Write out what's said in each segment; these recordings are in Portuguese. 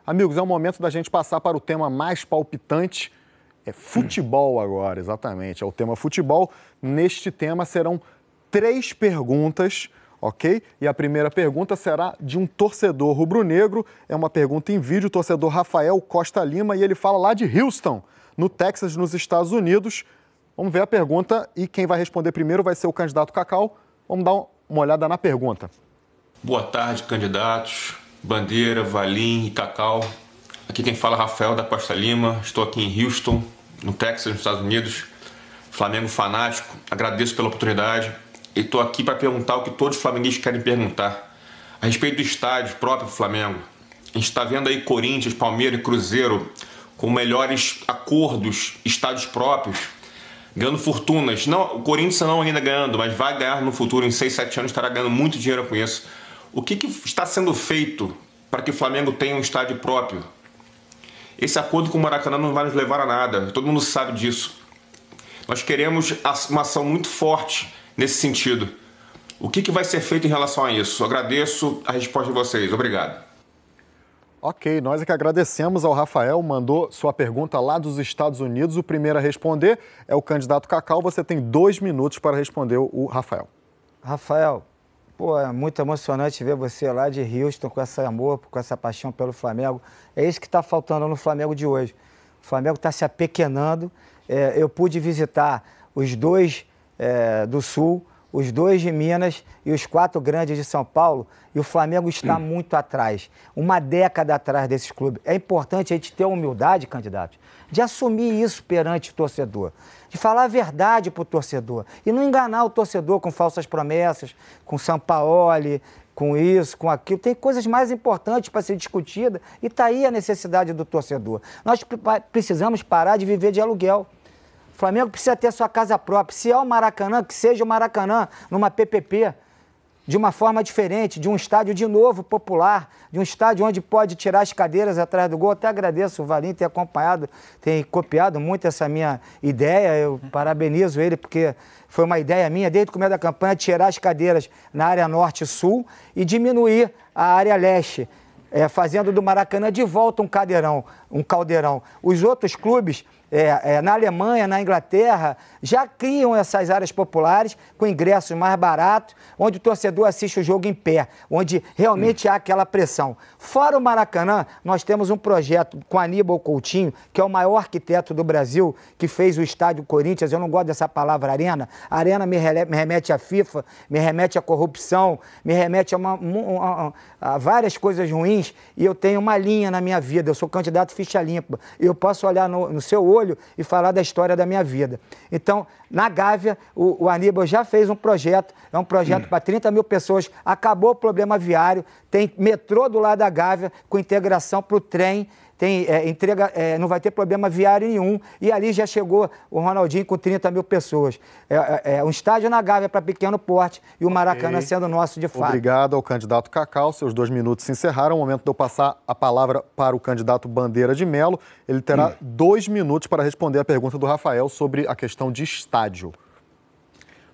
Amigos, é o momento da gente passar para o tema mais palpitante. É futebol agora, exatamente. É o tema futebol. Neste tema serão 3 perguntas, ok? E a primeira pergunta será de um torcedor rubro-negro. É uma pergunta em vídeo, o torcedor Rafael Costa Lima, e ele fala lá de Houston, no Texas, nos Estados Unidos. Vamos ver a pergunta e quem vai responder primeiro vai ser o candidato Cacau. Vamos dar uma olhada na pergunta. Boa tarde, candidatos. Bandeira, Valim e Cacau. Aqui quem fala é Rafael da Costa Lima. Estou aqui em Houston, no Texas, nos Estados Unidos. Flamengo fanático. Agradeço pela oportunidade. E estou aqui para perguntar o que todos os flamenguistas querem perguntar. A respeito do estádio próprio do Flamengo. A gente está vendo aí Corinthians, Palmeiras e Cruzeiro com melhores acordos, estádios próprios, ganhando fortunas. Não, o Corinthians não ainda ganhando, mas vai ganhar no futuro, em 6, 7 anos, estará ganhando muito dinheiro com isso. O que está sendo feito para que o Flamengo tenha um estádio próprio? Esse acordo com o Maracanã não vai nos levar a nada, todo mundo sabe disso. Nós queremos uma ação muito forte nesse sentido. O que vai ser feito em relação a isso? Eu agradeço a resposta de vocês. Obrigado. Ok, nós é que agradecemos ao Rafael, mandou sua pergunta lá dos Estados Unidos. O primeiro a responder é o candidato Cacau. Você tem 2 minutos para responder o Rafael. Rafael, pô, é muito emocionante ver você lá de Houston com esse amor, com essa paixão pelo Flamengo. É isso que está faltando no Flamengo de hoje. O Flamengo está se apequenando. Eu pude visitar os 2 do Sul, os 2 de Minas e os 4 grandes de São Paulo, e o Flamengo está muito atrás, uma década atrás desses clubes. É importante a gente ter a humildade, candidatos, de assumir isso perante o torcedor, de falar a verdade para o torcedor e não enganar o torcedor com falsas promessas, com Sampaoli, com isso, com aquilo. Tem coisas mais importantes para ser discutida e está aí a necessidade do torcedor. Nós precisamos parar de viver de aluguel. O Flamengo precisa ter sua casa própria. Se é o Maracanã, que seja o Maracanã numa PPP, de uma forma diferente, de um estádio de novo popular, de um estádio onde pode tirar as cadeiras atrás do gol. Até agradeço o Valim ter acompanhado, ter copiado muito essa minha ideia. Eu parabenizo ele porque foi uma ideia minha desde o começo da campanha, tirar as cadeiras na área norte e sul e diminuir a área leste, fazendo do Maracanã de volta um caldeirão. Os outros clubes, na Alemanha, na Inglaterra, já criam essas áreas populares com ingressos mais baratos, onde o torcedor assiste o jogo em pé, onde realmente há aquela pressão. Fora o Maracanã, nós temos um projeto com Aníbal Coutinho, que é o maior arquiteto do Brasil, que fez o estádio Corinthians. Eu não gosto dessa palavra arena. Arena me remete à FIFA, me remete à corrupção, me remete a várias coisas ruins, e eu tenho uma linha na minha vida. Eu sou candidato ficha limpa. Eu posso olhar no seu olho e falar da história da minha vida. Então, na Gávea, o Aníbal já fez um projeto, é um projeto para 30 mil pessoas, acabou o problema viário, tem metrô do lado da Gávea, com integração para o trem, não vai ter problema viário nenhum, e ali já chegou o Ronaldinho com 30 mil pessoas. Um estádio na Gávea para pequeno porte e o Maracanã sendo nosso de fato. Obrigado ao candidato Cacau, seus 2 minutos se encerraram. É o momento de eu passar a palavra para o candidato Bandeira de Melo. Ele terá 2 minutos para responder a pergunta do Rafael sobre a questão de estádio.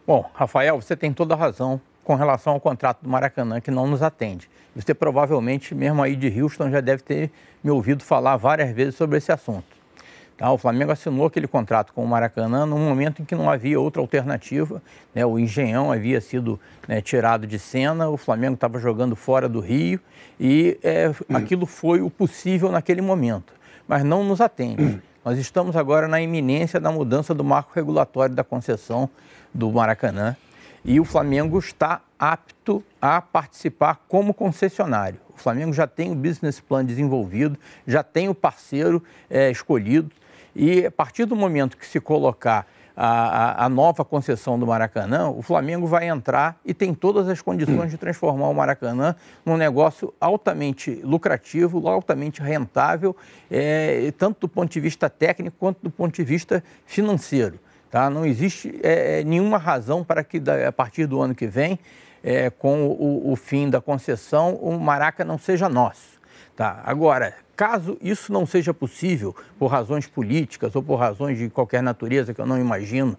Bom, Rafael, você tem toda a razão com relação ao contrato do Maracanã, que não nos atende. Você provavelmente, mesmo aí de Houston, já deve ter me ouvido falar várias vezes sobre esse assunto. Tá? O Flamengo assinou aquele contrato com o Maracanã num momento em que não havia outra alternativa, né? O Engenhão havia sido, né, tirado de cena, o Flamengo estava jogando fora do Rio e aquilo foi o possível naquele momento, mas não nos atende. Nós estamos agora na iminência da mudança do marco regulatório da concessão do Maracanã, e o Flamengo está apto a participar como concessionário. O Flamengo já tem o business plan desenvolvido, já tem o parceiro escolhido, e a partir do momento que se colocar a nova concessão do Maracanã, o Flamengo vai entrar e tem todas as condições de transformar o Maracanã num negócio altamente lucrativo, altamente rentável, tanto do ponto de vista técnico quanto do ponto de vista financeiro. Tá? Não existe nenhuma razão para que, a partir do ano que vem, com o fim da concessão, o Maraca não seja nosso. Tá? Agora, caso isso não seja possível, por razões políticas ou por razões de qualquer natureza que eu não imagino,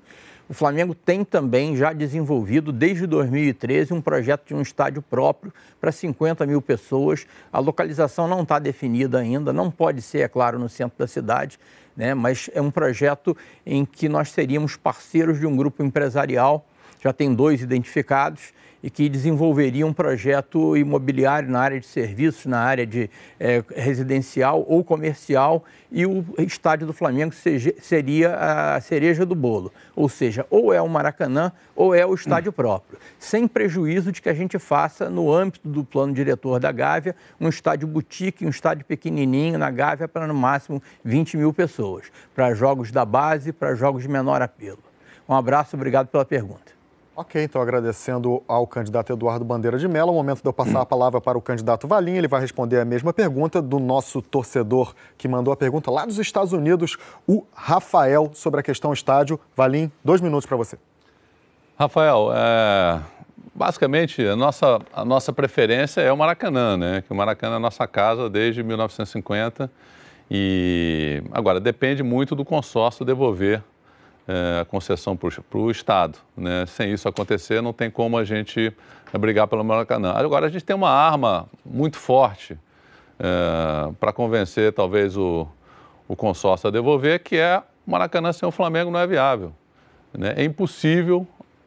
O Flamengo tem também já desenvolvido, desde 2013, um projeto de um estádio próprio para 50 mil pessoas. A localização não está definida ainda, não pode ser, é claro, no centro da cidade, né? Mas é um projeto em que nós seríamos parceiros de um grupo empresarial, já tem 2 identificados, e que desenvolveria um projeto imobiliário na área de serviços, na área de residencial ou comercial, e o estádio do Flamengo seria a cereja do bolo. Ou seja, ou é o Maracanã ou é o estádio próprio, sem prejuízo de que a gente faça, no âmbito do plano diretor da Gávea, um estádio boutique, um estádio pequenininho na Gávea para no máximo 20 mil pessoas, para jogos da base, para jogos de menor apelo. Um abraço, obrigado pela pergunta. Ok, então agradecendo ao candidato Eduardo Bandeira de Mello, é o momento de eu passar a palavra para o candidato Valim, ele vai responder a mesma pergunta do nosso torcedor que mandou a pergunta lá dos Estados Unidos, o Rafael, sobre a questão estádio. Valim, 2 minutos para você. Rafael, basicamente a nossa preferência é o Maracanã, né? Que o Maracanã é a nossa casa desde 1950 e agora depende muito do consórcio devolver a concessão para o Estado, né? Sem isso acontecer, não tem como a gente brigar pelo Maracanã. Agora, a gente tem uma arma muito forte para convencer, talvez, o consórcio a devolver, que é o Maracanã sem o Flamengo não é viável, né? É impossível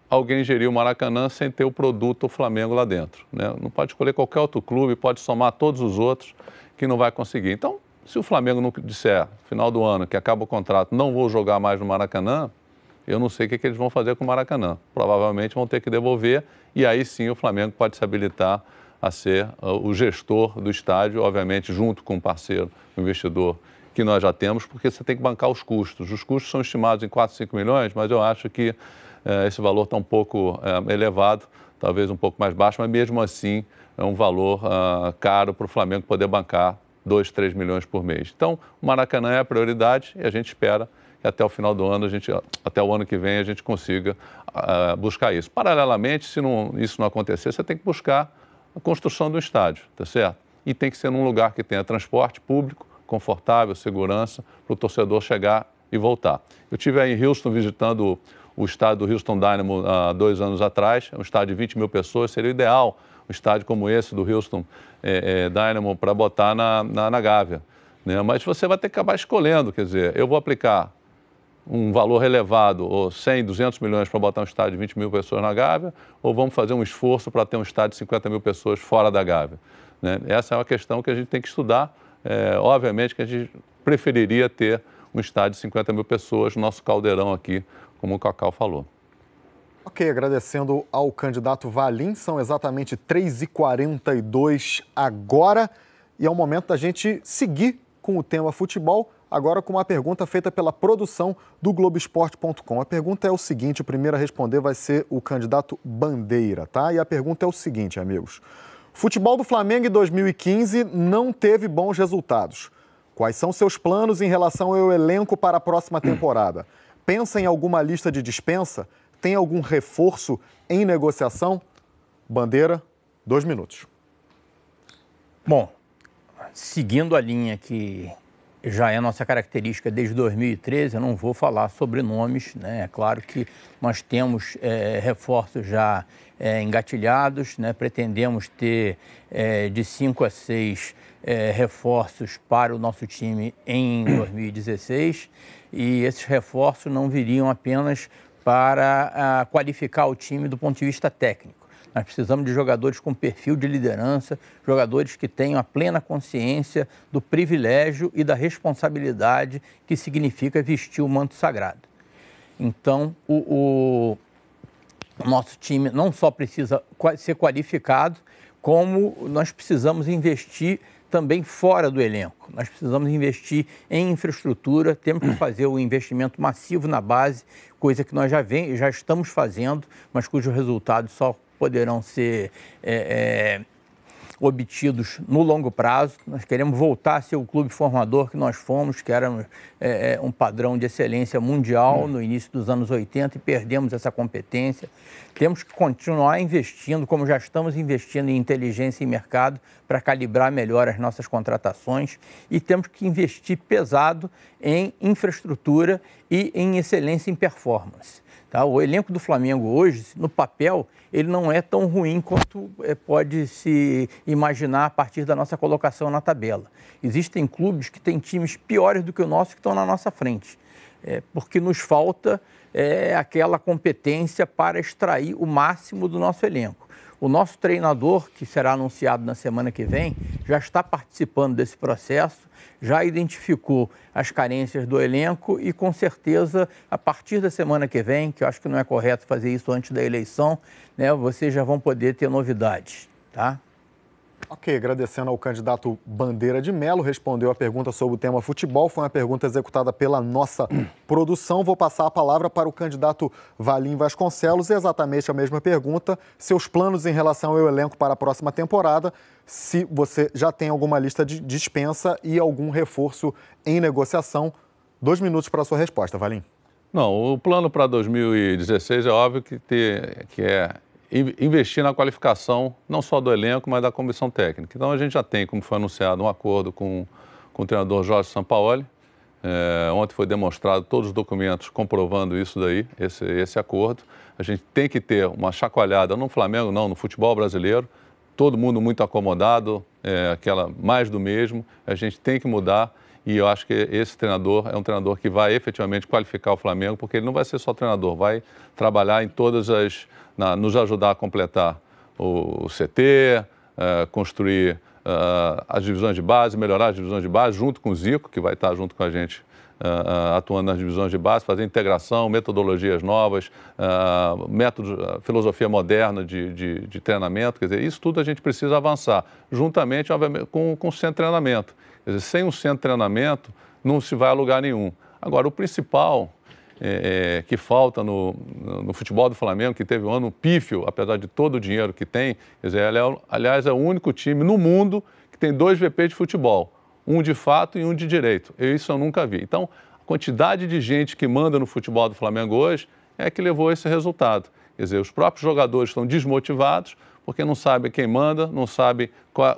alguém gerir o Maracanã sem ter o produto Flamengo lá dentro, né? Não pode escolher qualquer outro clube, pode somar todos os outros que não vai conseguir. Então, se o Flamengo não disser, no final do ano, que acaba o contrato, não vou jogar mais no Maracanã, eu não sei o que eles vão fazer com o Maracanã. Provavelmente vão ter que devolver e aí sim o Flamengo pode se habilitar a ser o gestor do estádio, obviamente junto com um parceiro, um investidor que nós já temos, porque você tem que bancar os custos. Os custos são estimados em 4, 5 milhões, mas eu acho que esse valor está um pouco elevado, talvez um pouco mais baixo, mas mesmo assim é um valor caro para o Flamengo poder bancar 2, 3 milhões por mês. Então, o Maracanã é a prioridade e a gente espera que até o final do ano, até o ano que vem, a gente consiga buscar isso. Paralelamente, se isso não acontecer, você tem que buscar a construção do estádio, tá certo? E tem que ser num lugar que tenha transporte público, confortável, segurança, para o torcedor chegar e voltar. Eu estive aí em Houston visitando o estádio do Houston Dynamo há 2 anos atrás, é um estádio de 20 mil pessoas, seria ideal um estádio como esse do Houston Dynamo para botar na Gávea, né? Mas você vai ter que acabar escolhendo, quer dizer, eu vou aplicar um valor elevado, ou 100, 200 milhões para botar um estádio de 20 mil pessoas na Gávea, ou vamos fazer um esforço para ter um estádio de 50 mil pessoas fora da Gávea, né? Essa é uma questão que a gente tem que estudar. Obviamente que a gente preferiria ter um estádio de 50 mil pessoas no nosso caldeirão aqui, como o Cacau falou. Ok, agradecendo ao candidato Valim, são exatamente 3h42 agora e é o momento da gente seguir com o tema futebol, agora com uma pergunta feita pela produção do Globoesporte.com. A pergunta é o seguinte, o primeiro a responder vai ser o candidato Bandeira, tá? E a pergunta é o seguinte, amigos. Futebol do Flamengo em 2015 não teve bons resultados. Quais são seus planos em relação ao elenco para a próxima temporada? Pensa em alguma lista de dispensa? Tem algum reforço em negociação? Bandeira, 2 minutos. Bom, seguindo a linha que já é nossa característica desde 2013, eu não vou falar sobre nomes, né? É claro que nós temos reforços já engatilhados, né? Pretendemos ter de 5 a 6 reforços para o nosso time em 2016 e esses reforços não viriam apenas para qualificar o time do ponto de vista técnico. Nós precisamos de jogadores com perfil de liderança, jogadores que tenham a plena consciência do privilégio e da responsabilidade que significa vestir o manto sagrado. Então, o nosso time não só precisa ser qualificado, como nós precisamos investir também fora do elenco. Nós precisamos investir em infraestrutura, temos que fazer o investimento massivo na base, coisa que nós já estamos fazendo, mas cujos resultados só poderão ser obtidos no longo prazo. Nós queremos voltar a ser o clube formador que nós fomos, que era um padrão de excelência mundial no início dos anos 80 e perdemos essa competência. Temos que continuar investindo, como já estamos investindo em inteligência e mercado, para calibrar melhor as nossas contratações e temos que investir pesado em infraestrutura e em excelência em performance. Tá? O elenco do Flamengo hoje, no papel, ele não é tão ruim quanto pode se imaginar a partir da nossa colocação na tabela. Existem clubes que têm times piores do que o nosso que estão na nossa frente, porque nos falta aquela competência para extrair o máximo do nosso elenco. O nosso treinador, que será anunciado na semana que vem, já está participando desse processo, já identificou as carências do elenco e, com certeza, a partir da semana que vem, que eu acho que não é correto fazer isso antes da eleição, né, vocês já vão poder ter novidades, tá? Ok, agradecendo ao candidato Bandeira de Melo, respondeu a pergunta sobre o tema futebol, foi uma pergunta executada pela nossa produção. Vou passar a palavra para o candidato Valim Vasconcelos, exatamente a mesma pergunta, seus planos em relação ao elenco para a próxima temporada, se você já tem alguma lista de dispensa e algum reforço em negociação. 2 minutos para a sua resposta, Valim. Não, o plano para 2016 é óbvio que é investir na qualificação não só do elenco, mas da comissão técnica. Então a gente já tem, como foi anunciado, um acordo com o treinador Jorge Sampaoli. Ontem foi demonstrado todos os documentos comprovando isso daí, esse acordo. A gente tem que ter uma chacoalhada no Flamengo, não, no futebol brasileiro. Todo mundo muito acomodado, aquela mais do mesmo. A gente tem que mudar. E eu acho que esse treinador é um treinador que vai efetivamente qualificar o Flamengo, porque ele não vai ser só treinador, vai trabalhar em todas nos ajudar a completar o CT, construir as divisões de base, melhorar as divisões de base, junto com o Zico, que vai estar junto com a gente, atuando nas divisões de base, fazer integração, metodologias novas, filosofia moderna de treinamento. Quer dizer, isso tudo a gente precisa avançar, juntamente, obviamente, com o centro de treinamento. Quer dizer, sem um centro de treinamento, não se vai a lugar nenhum. Agora, o principal que falta no futebol do Flamengo, que teve um ano pífio, apesar de todo o dinheiro que tem, quer dizer, aliás, é o único time no mundo que tem 2 VP de futebol, um de fato e um de direito. Isso eu nunca vi. Então, a quantidade de gente que manda no futebol do Flamengo hoje é que levou a esse resultado. Quer dizer, os próprios jogadores estão desmotivados porque não sabem quem manda, não sabem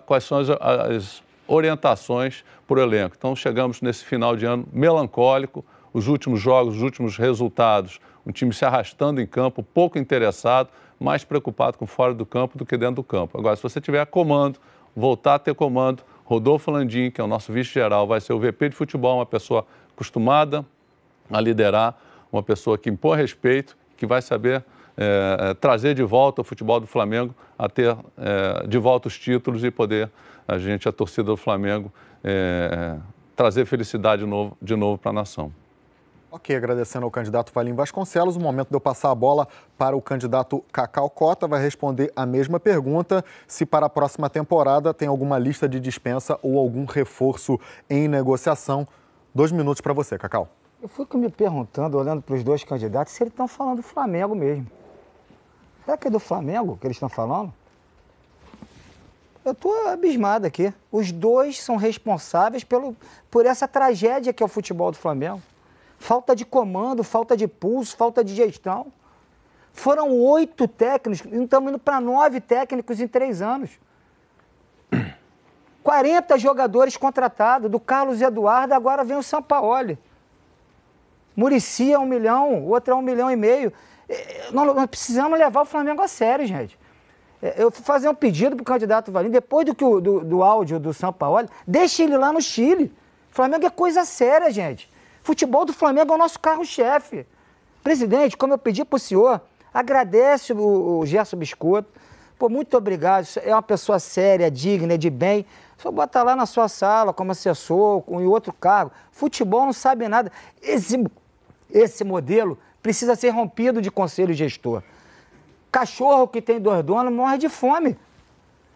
quais são as orientações para o elenco. Então, chegamos nesse final de ano melancólico, os últimos jogos, os últimos resultados, um time se arrastando em campo, pouco interessado, mais preocupado com fora do campo do que dentro do campo. Agora, se você tiver comando, voltar a ter comando, Rodolfo Landim, que é o nosso vice-geral, vai ser o VP de futebol, uma pessoa acostumada a liderar, uma pessoa que impõe respeito, que vai saber trazer de volta o futebol do Flamengo, a ter de volta os títulos e poder a torcida do Flamengo, trazer felicidade de novo para a nação. Ok, agradecendo ao candidato Valim Vasconcelos. O momento de eu passar a bola para o candidato Cacau Cota, vai responder a mesma pergunta, se para a próxima temporada tem alguma lista de dispensa ou algum reforço em negociação. 2 minutos para você, Cacau. Eu fico me perguntando, olhando para os 2 candidatos, se eles estão falando do Flamengo mesmo. Será que é do Flamengo que eles estão falando? Eu estou abismado aqui. Os 2 são responsáveis por essa tragédia que é o futebol do Flamengo. Falta de comando, falta de pulso, falta de gestão. Foram 8 técnicos, estamos indo para 9 técnicos em 3 anos. 40 jogadores contratados, do Carlos Eduardo, agora vem o Sampaoli. Muricy é 1 milhão, o outro é 1,5 milhão. Nós precisamos levar o Flamengo a sério, gente. Eu vou fazer um pedido para o candidato Valim, depois do áudio do Sampaoli, deixe ele lá no Chile. O Flamengo é coisa séria, gente. Futebol do Flamengo é o nosso carro-chefe. Presidente, como eu pedi para o senhor, agradece o Gerson Biscotto. Pô, muito obrigado. É uma pessoa séria, digna, de bem. O senhor bota lá na sua sala como assessor, em outro cargo. Futebol não sabe nada. Esse modelo precisa ser rompido de conselho gestor. Cachorro que tem 2 donos morre de fome.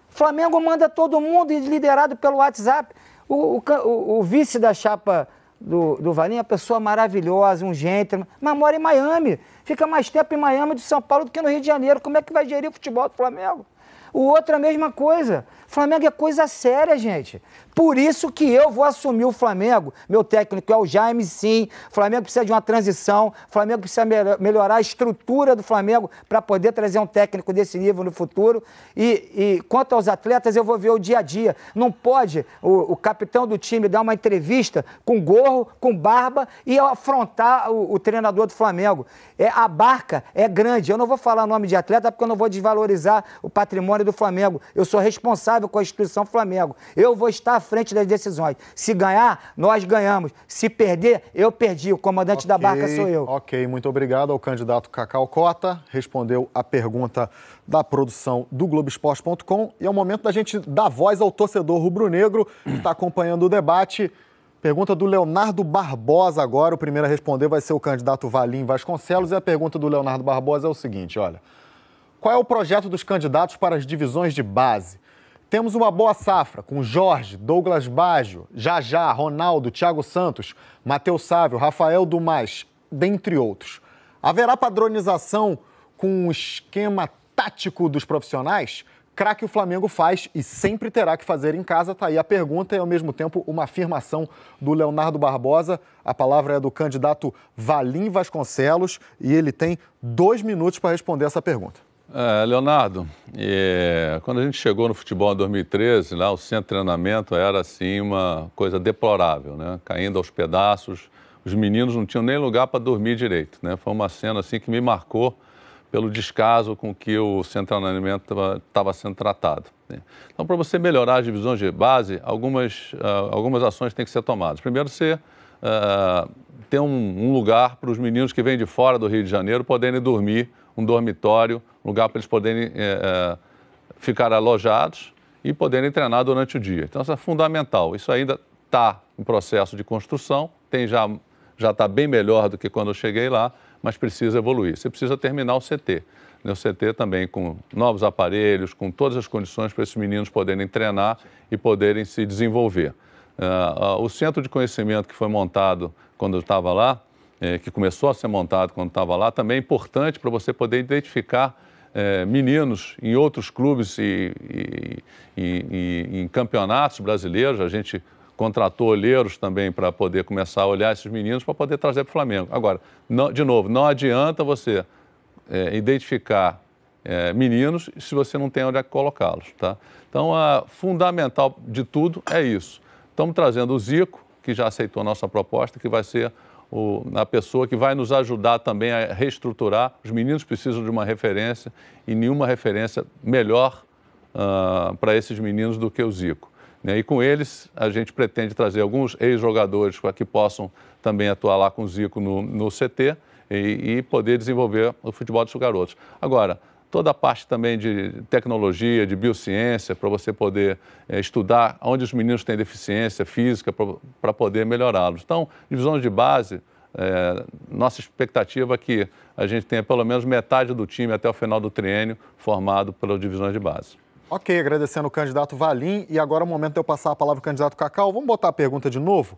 Flamengo manda todo mundo liderado pelo WhatsApp. O vice da chapa do Valim é uma pessoa maravilhosa, um gentleman, mas mora em Miami. Fica mais tempo em Miami de São Paulo do que no Rio de Janeiro. Como é que vai gerir o futebol do Flamengo? O outro é a mesma coisa. Flamengo é coisa séria, gente. Por isso que eu vou assumir o Flamengo. Meu técnico é o Jaime, sim. O Flamengo precisa de uma transição. O Flamengo precisa melhorar a estrutura do Flamengo para poder trazer um técnico desse nível no futuro. E quanto aos atletas, eu vou ver o dia a dia. Não pode o capitão do time dar uma entrevista com gorro, com barba e afrontar o treinador do Flamengo. A barca é grande. Eu não vou falar nome de atleta porque eu não vou desvalorizar o patrimônio do Flamengo. Eu sou responsável com a instituição Flamengo. Eu vou estar à frente das decisões. Se ganhar, nós ganhamos. Se perder, eu perdi. O comandante da barca sou eu. Ok, muito obrigado ao candidato Cacau Cota. Respondeu a pergunta da produção do Globoesporte.com. E é o momento da gente dar voz ao torcedor rubro-negro que está acompanhando o debate. Pergunta do Leonardo Barbosa agora. O primeiro a responder vai ser o candidato Valim Vasconcelos. E a pergunta do Leonardo Barbosa é o seguinte, olha. Qual é o projeto dos candidatos para as divisões de base? Temos uma boa safra com Jorge, Douglas Baggio, Jajá, Ronaldo, Thiago Santos, Matheus Sávio, Rafael Dumais, dentre outros. Haverá padronização com o esquema tático dos profissionais? Craque o Flamengo faz e sempre terá que fazer em casa. Está aí a pergunta e, ao mesmo tempo, uma afirmação do Leonardo Barbosa. A palavra é do candidato Valim Vasconcelos e ele tem 2 minutos para responder essa pergunta. Leonardo, quando a gente chegou no futebol em 2013, lá o centro de treinamento era assim uma coisa deplorável, né? Caindo aos pedaços, os meninos não tinham nem lugar para dormir direito, né? Foi uma cena assim que me marcou pelo descaso com que o centro de treinamento estava sendo tratado, né? Então, para você melhorar as divisões de base, algumas ações têm que ser tomadas. Primeiro, você ter um lugar para os meninos que vêm de fora do Rio de Janeiro poderem dormir, um dormitório, um lugar para eles poderem ficar alojados e poderem treinar durante o dia. Então, isso é fundamental. Isso ainda está em processo de construção, já está bem melhor do que quando eu cheguei lá, mas precisa evoluir. Você precisa terminar o CT. O CT também com novos aparelhos, com todas as condições para esses meninos poderem treinar e poderem se desenvolver. O centro de conhecimento que foi montado quando eu estava lá, que começou a ser montado quando estava lá, também é importante para você poder identificar meninos em outros clubes e em campeonatos brasileiros. A gente contratou olheiros também para poder começar a olhar esses meninos para poder trazer para o Flamengo. Agora, de novo, não adianta você identificar meninos se você não tem onde colocá-los, tá? Então, fundamental de tudo é isso. Estamos trazendo o Zico, que já aceitou a nossa proposta, que vai ser a pessoa que vai nos ajudar também a reestruturar. Os meninos precisam de uma referência e nenhuma referência melhor para esses meninos do que o Zico, né? E com eles a gente pretende trazer alguns ex-jogadores para que possam também atuar lá com o Zico no CT e poder desenvolver o futebol dos garotos. Agora, toda a parte também de tecnologia, de biociência, para você poder estudar onde os meninos têm deficiência física para poder melhorá-los. Então, divisões de base, nossa expectativa é que a gente tenha pelo menos metade do time até o final do triênio formado pelas divisões de base. Ok, agradecendo o candidato Valim. E agora é o momento de eu passar a palavra ao candidato Cacau. Vamos botar a pergunta de novo?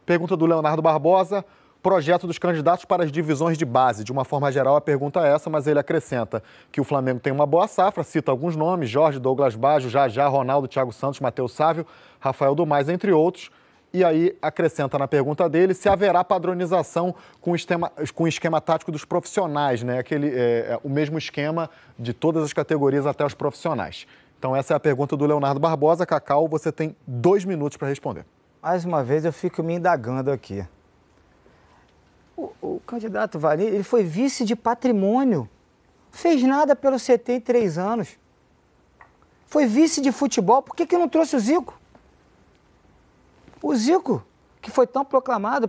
Pergunta do Leonardo Barbosa. Projeto dos candidatos para as divisões de base. De uma forma geral, a pergunta é essa, mas ele acrescenta que o Flamengo tem uma boa safra, cita alguns nomes, Jorge, Douglas Baggio, Jajá, Ronaldo, Thiago Santos, Matheus Sávio, Rafael Dumais, entre outros. E aí acrescenta na pergunta dele se haverá padronização com o esquema tático dos profissionais, né? O mesmo esquema de todas as categorias até os profissionais. Então essa é a pergunta do Leonardo Barbosa. Cacau, você tem 2 minutos para responder. Mais uma vez eu fico me indagando aqui. O candidato Valim, ele foi vice de patrimônio. Fez nada pelo CT em 3 anos. Foi vice de futebol. Por que não trouxe o Zico? O Zico, que foi tão proclamado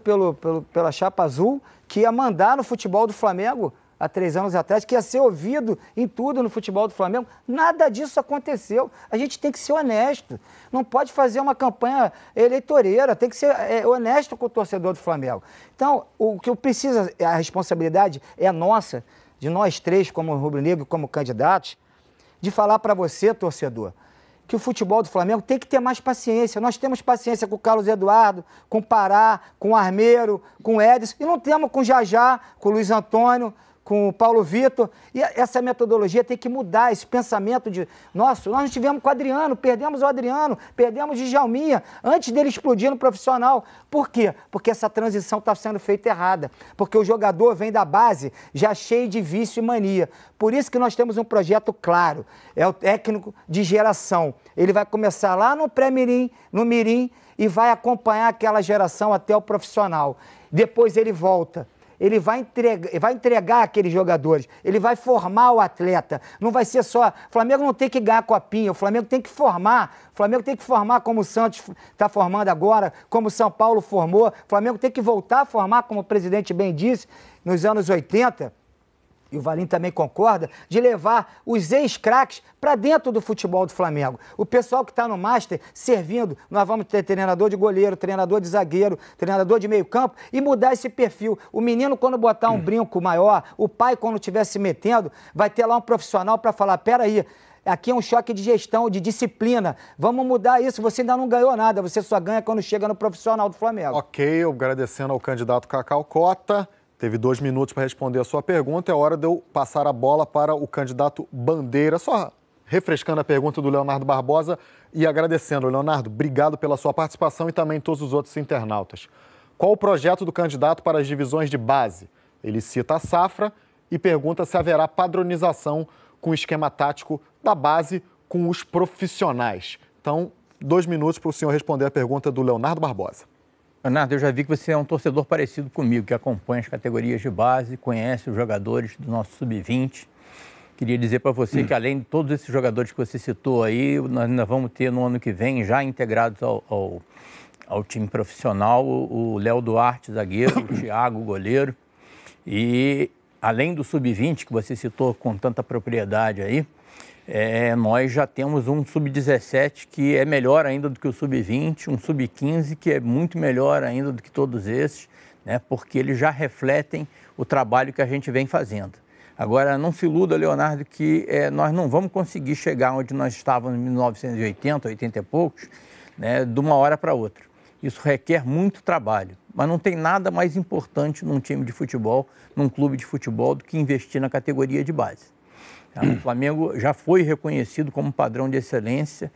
pela Chapa Azul, que ia mandar no futebol do Flamengo há 3 anos atrás, que ia ser ouvido em tudo no futebol do Flamengo. Nada disso aconteceu. A gente tem que ser honesto. Não pode fazer uma campanha eleitoreira, tem que ser honesto com o torcedor do Flamengo. Então, o que eu preciso, a responsabilidade é nossa, de nós 3, como rubro-negro, como candidatos, de falar para você, torcedor, que o futebol do Flamengo tem que ter mais paciência. Nós temos paciência com o Carlos Eduardo, com o Pará, com o Armeiro, com o Edson, e não temos com o Jajá, com o Luiz Antônio, com o Paulo Vitor, e essa metodologia tem que mudar, esse pensamento de, nossa, nós não tivemos com o Adriano, perdemos o Adriano, perdemos o Djalminha, antes dele explodir no profissional. Por quê? Porque essa transição está sendo feita errada, porque o jogador vem da base já cheio de vício e mania. Por isso que nós temos um projeto claro, é o técnico de geração. Ele vai começar lá no pré-mirim, no mirim, e vai acompanhar aquela geração até o profissional. Depois ele volta. Ele vai entregar aqueles jogadores, ele vai formar o atleta. Não vai ser só... O Flamengo não tem que ganhar copinha, o Flamengo tem que formar. O Flamengo tem que formar como o Santos está formando agora, como o São Paulo formou. O Flamengo tem que voltar a formar, como o presidente bem disse, nos anos 80, e o Valim também concorda, de levar os ex-craques para dentro do futebol do Flamengo. O pessoal que está no Master servindo, nós vamos ter treinador de goleiro, treinador de zagueiro, treinador de meio campo e mudar esse perfil. O menino, quando botar um brinco maior, o pai, quando estiver se metendo, vai ter lá um profissional para falar, peraí, aqui é um choque de gestão, de disciplina. Vamos mudar isso. Você ainda não ganhou nada. Você só ganha quando chega no profissional do Flamengo. Ok, agradecendo ao candidato Cacau Cota. Teve 2 minutos para responder a sua pergunta. É hora de eu passar a bola para o candidato Bandeira. Só refrescando a pergunta do Leonardo Barbosa e agradecendo. Leonardo, obrigado pela sua participação e também todos os outros internautas. Qual o projeto do candidato para as divisões de base? Ele cita a safra e pergunta se haverá padronização com o esquema tático da base com os profissionais. Então, 2 minutos para o senhor responder a pergunta do Leonardo Barbosa. Leonardo, eu já vi que você é um torcedor parecido comigo, que acompanha as categorias de base, conhece os jogadores do nosso Sub-20. Queria dizer para você que, além de todos esses jogadores que você citou aí, nós ainda vamos ter no ano que vem, já integrados ao time profissional, o Léo Duarte, zagueiro, o Thiago, goleiro. E, além do Sub-20, que você citou com tanta propriedade aí, nós já temos um Sub-17 que é melhor ainda do que o Sub-20, um Sub-15 que é muito melhor ainda do que todos esses, né, porque eles já refletem o trabalho que a gente vem fazendo. Agora, não se iluda, Leonardo, que nós não vamos conseguir chegar onde nós estávamos em 1980, 80 e poucos, né, de uma hora para outra. Isso requer muito trabalho, mas não tem nada mais importante num time de futebol, num clube de futebol, do que investir na categoria de base. O Flamengo já foi reconhecido como padrão de excelência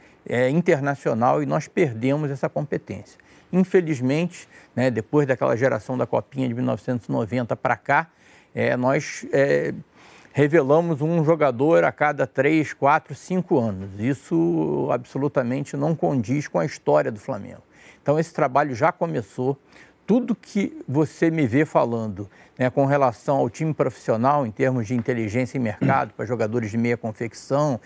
internacional e nós perdemos essa competência. Infelizmente, né, depois daquela geração da Copinha de 1990 para cá, nós revelamos um jogador a cada 3, 4, 5 anos. Isso absolutamente não condiz com a história do Flamengo. Então, esse trabalho já começou. Tudo que você me vê falando, né, com relação ao time profissional, em termos de inteligência em mercado, para jogadores de meia confecção,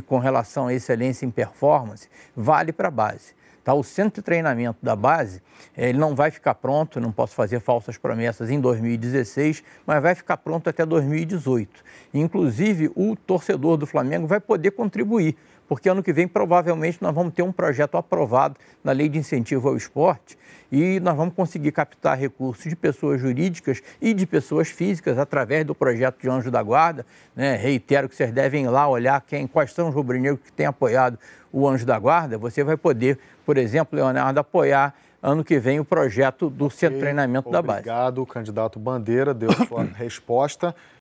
com relação à excelência em performance, vale para a base. Tá? O centro de treinamento da base, ele não vai ficar pronto, não posso fazer falsas promessas, em 2016, mas vai ficar pronto até 2018. Inclusive, o torcedor do Flamengo vai poder contribuir, porque ano que vem, provavelmente, nós vamos ter um projeto aprovado na Lei de Incentivo ao Esporte e nós vamos conseguir captar recursos de pessoas jurídicas e de pessoas físicas através do projeto de Anjo da Guarda. Né? Reitero que vocês devem ir lá olhar quais são os rubro-negros que têm apoiado o Anjo da Guarda. Você vai poder, por exemplo, Leonardo, apoiar ano que vem o projeto do centro de treinamento da base. Obrigado, candidato Bandeira, deu sua resposta.